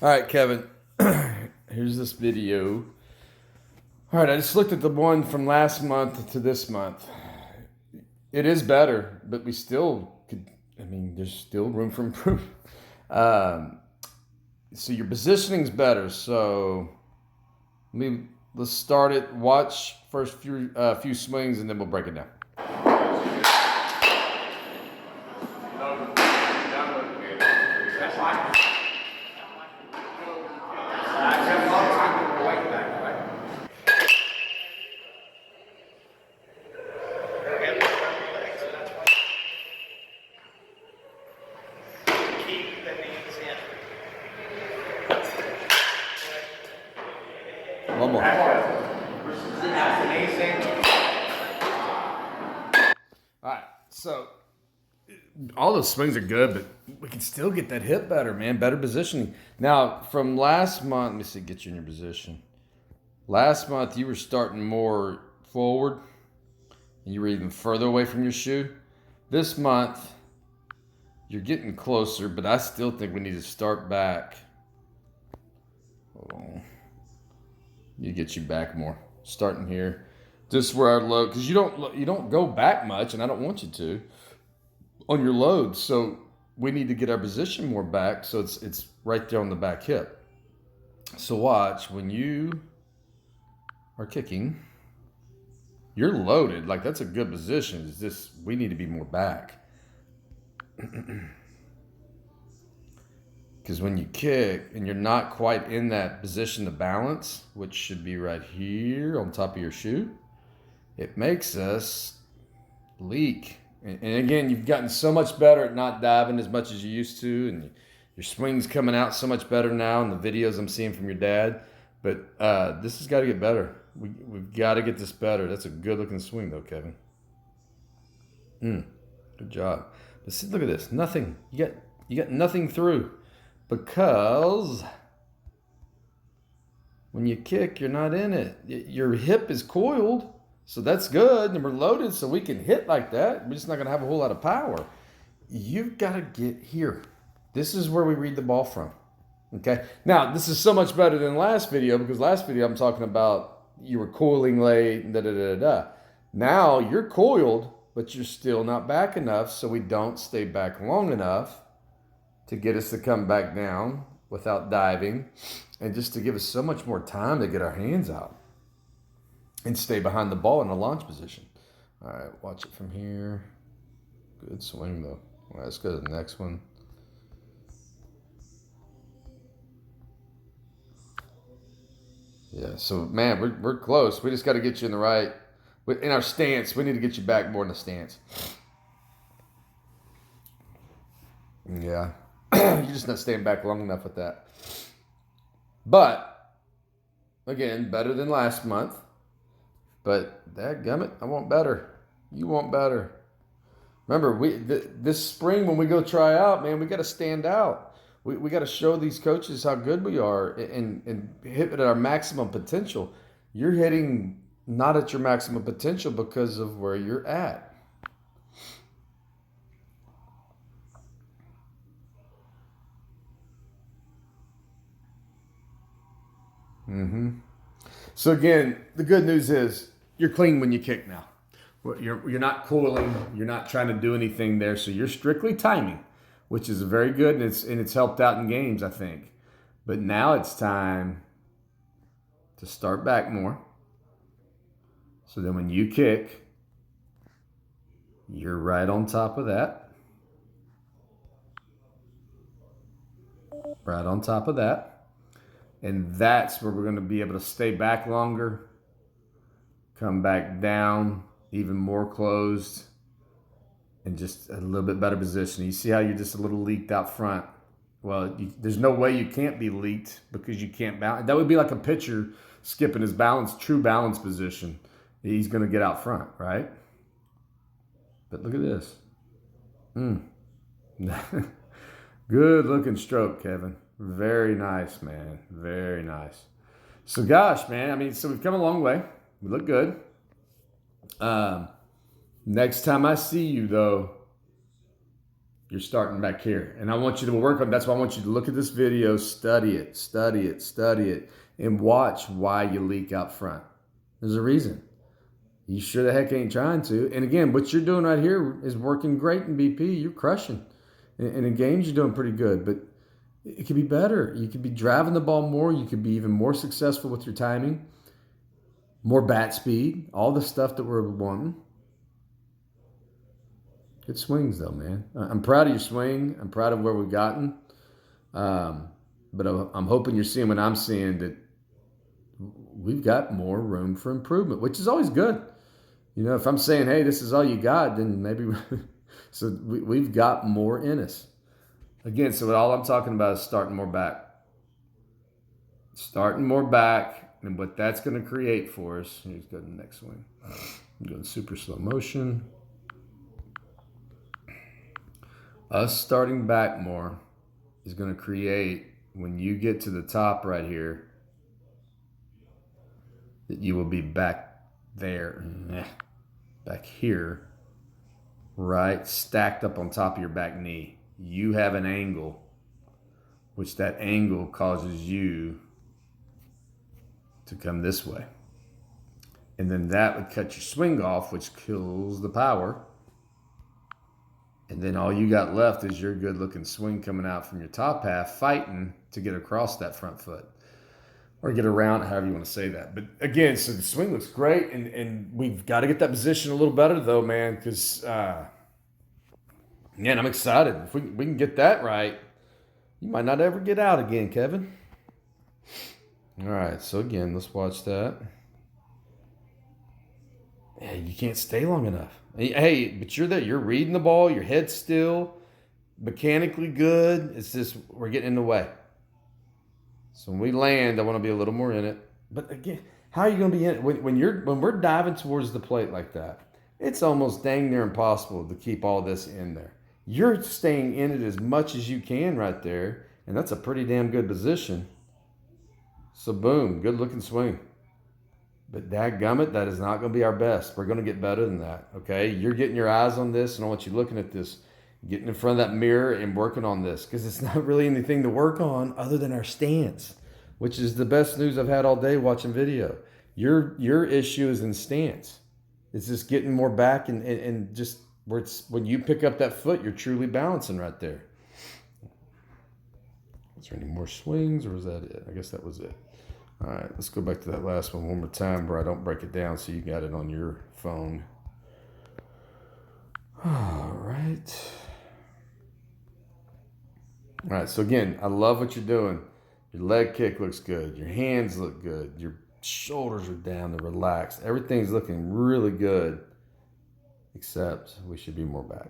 All right, Kevin. Here's this video. All right, I just looked at the one from last month to this month. It is better, but we still could. I mean, there's still room for improvement. Um, so your positioning's better. So let's start it. Watch first few swings, and then we'll break it down. One more. That's amazing. All right, so all those swings are good, but we can still get that hip better, man. Better positioning. Now, from last month, let me see, get you in your position. Last month, you were starting more forward, and you were even further away from your shoe. This month, you're getting closer, but I still think we need to start back. Hold on. You get you back more. Starting here, just where our load, because you don't go back much, and I don't want you to on your load. So we need to get our position more back, so it's right there on the back hip. So watch when you are kicking, you're loaded. Like that's a good position. It's just we need to be more back. Because when you kick and you're not quite in that position to balance, which should be right here on top of your shoe, it makes us leak. And again, you've gotten so much better at not diving as much as you used to, and your swing's coming out so much better now in the videos I'm seeing from your dad. But this has got to get better. We've got to get this better. That's a good looking swing, though, Kevin. Good job. But see, look at this. Nothing. You got nothing through. Because when you kick, you're not in it. Your hip is coiled, so that's good, and we're loaded, so we can hit like that. We're just not going to have a whole lot of power. You've got to get here. This is where we read the ball from. Okay? Now, this is so much better than last video, because last video I'm talking about you were coiling late, and da-da-da-da-da. Now, you're coiled, but you're still not back enough, so we don't stay back long enough to get us to come back down without diving, and just to give us so much more time to get our hands out and stay behind the ball in a launch position. All right, watch it from here. Good swing, though. All right, let's go to the next one. Yeah, so, man, we're close. We just got to get you in the right, in our stance. We need to get you back more in the stance. Yeah. You're just not staying back long enough with that. But, again, better than last month. But, dadgummit, I want better. You want better. Remember, this spring when we go try out, man, we got to stand out. We got to show these coaches how good we are and hit it at our maximum potential. You're hitting not at your maximum potential because of where you're at. So again, the good news is you're clean when you kick now. You're not coiling. You're not trying to do anything there. So you're strictly timing, which is very good, and it's helped out in games, I think. But now it's time to start back more. So then when you kick, you're right on top of that. Right on top of that. And that's where we're going to be able to stay back longer, come back down, even more closed, and just a little bit better position. You see how you're just a little leaked out front? Well, there's no way you can't be leaked because you can't balance. That would be like a pitcher skipping his true balance position. He's going to get out front, right? But look at this. Good looking stroke, Kevin. Very nice, man. Very nice. So, gosh, man, I mean, so we've come a long way. We look good. Next time I see you, though, You're starting back here. And I want you to work on, that's why I want you to look at this video, study it, and watch why you leak out front. There's a reason. You sure the heck ain't trying to. And again, what you're doing right here is working great in BP. You're crushing. And in games, you're doing pretty good. But it could be better. You could be driving the ball more. You could be even more successful with your timing, more bat speed, all the stuff that we're wanting. Good swings, though, man. I'm proud of your swing. I'm proud of where we've gotten. But I'm hoping you're seeing what I'm seeing, that we've got more room for improvement, which is always good. You know, if I'm saying, hey, this is all you got, then maybe so we've got more in us. Again, so all I'm talking about is starting more back. Starting more back, and what that's going to create for us. Here's go to the next swing. I'm doing super slow motion. Us starting back more is going to create, when you get to the top right here, that you will be back there, back here, right, stacked up on top of your back knee. You have an angle, which that angle causes you to come this way. And then that would cut your swing off, which kills the power. And then all you got left is your good looking swing coming out from your top half, fighting to get across that front foot. Or get around, however you want to say that. But again, so the swing looks great, and we've got to get that position a little better, though, man, because, man, I'm excited. If we can get that right, you might not ever get out again, Kevin. All right, so again, let's watch that. Yeah, you can't stay long enough. Hey, but you're there. You're reading the ball. Your head's still mechanically good. It's just we're getting in the way. So when we land, I want to be a little more in it. But again, how are you going to be in it when we're diving towards the plate like that? It's almost dang near impossible to keep all this in there. You're staying in it as much as you can right there, and that's a pretty damn good position. So boom, good looking swing. But dadgummit, that is not going to be our best. We're going to get better than that, okay? You're getting your eyes on this, and I want you looking at this, getting in front of that mirror and working on this, because it's not really anything to work on other than our stance, which is the best news I've had all day watching video. Your issue is in stance. It's just getting more back and just where it's, when you pick up that foot, you're truly balancing right there. Is there any more swings, or was that it? I guess that was it. All right, let's go back to that last one more time where I don't break it down so you got it on your phone. All right. All right, so again, I love what you're doing. Your leg kick looks good. Your hands look good. Your shoulders are down. They're relaxed. Everything's looking really good, except we should be more back.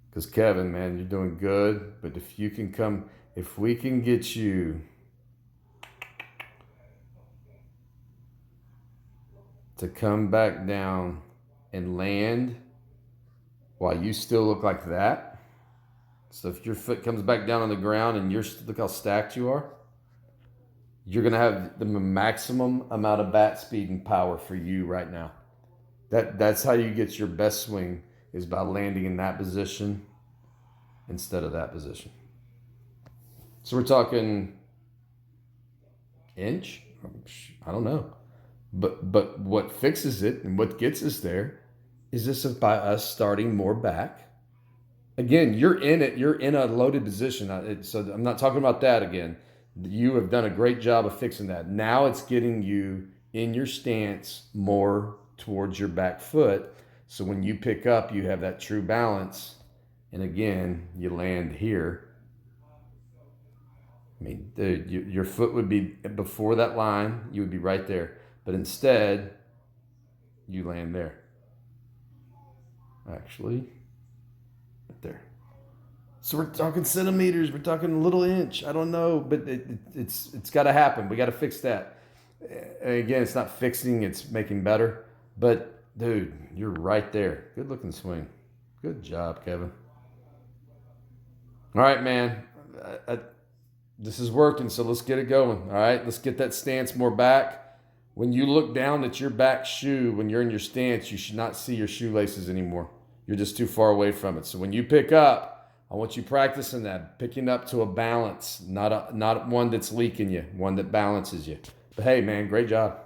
Because Kevin, man, you're doing good. But if we can get you to come back down and land while you still look like that. So if your foot comes back down on the ground and look how stacked you are, you're going to have the maximum amount of bat speed and power for you right now. That's how you get your best swing, is by landing in that position instead of that position. So we're talking inch? I don't know. But what fixes it and what gets us there is this by us starting more back. Again, you're in it. You're in a loaded position. So I'm not talking about that again. You have done a great job of fixing that. Now it's getting you in your stance more towards your back foot. So when you pick up, you have that true balance. And again, you land here. I mean, dude, your foot would be before that line. You would be right there. But instead, you land there. Actually, right there. So we're talking centimeters. We're talking a little inch. I don't know, but it's got to happen. We got to fix that. Again, it's not fixing. It's making better. But, dude, you're right there. Good looking swing. Good job, Kevin. All right, man. This is working, so let's get it going. All right, let's get that stance more back. When you look down at your back shoe, when you're in your stance, you should not see your shoelaces anymore. You're just too far away from it. So when you pick up, I want you practicing that, picking up to a balance, not one that's leaking you, one that balances you. But hey, man, great job.